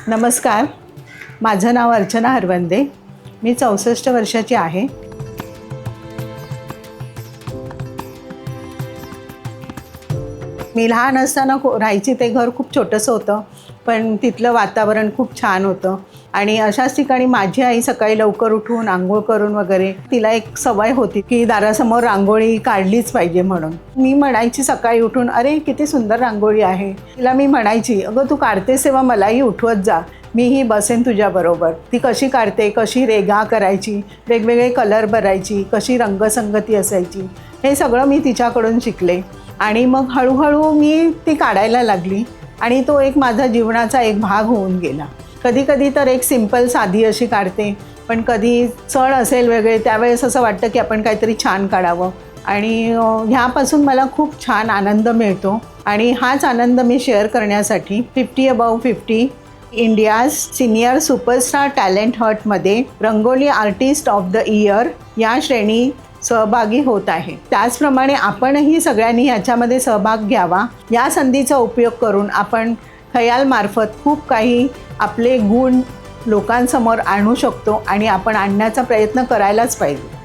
नमस्कार, माझं नाव अर्चना हरवंदे. मी 64 वर्षाची आहे. मी लहान असताना राहायची ते घर खूप छोटंसं होतं, पण तिथलं वातावरण खूप छान होतं. आणि अशाच ठिकाणी माझी आई सकाळी लवकर उठून अंघोळ करून वगैरे तिला एक सवय होती की दारासमोर रांगोळी काढलीच पाहिजे म्हणून. मी म्हणायची सकाळी उठून, अरे किती सुंदर रांगोळी आहे. तिला मी म्हणायची, अगं तू काढतेस तेव्हा मलाही उठवत जा, मीही बसेन तुझ्याबरोबर. ती कशी काढते, कशी रेघा करायची, वेगवेगळे कलर भरायची, कशी रंगसंगती असायची, हे सगळं मी तिच्याकडून शिकले. आणि मग हळूहळू मी ती काढायला लागली आणि तो एक माझा जीवनाचा एक भाग होऊन गेला. कधी कधी तर एक सिंपल साधी अशी काढते, पण कधी सण असेल वेगळे त्यावेळेस असं वाटतं की आपण काहीतरी छान काढावं. आणि ह्यापासून मला खूप छान आनंद मिळतो. आणि हाच आनंद मी शेअर करण्यासाठी 50 above 50 India's senior superstar talent हंटमध्ये rangoli artist of the year या श्रेणीत सहभागी होत आहे. त्याचप्रमाणे आपणही सगळ्यांनी याच्यामध्ये सहभाग घ्यावा. या संधीचा उपयोग करून आपण खयालमार्फत खूप काही आपले गुण लोकांसमोर आणू शकतो आणि आपण आणण्याचा प्रयत्न करायलाच पाहिजे.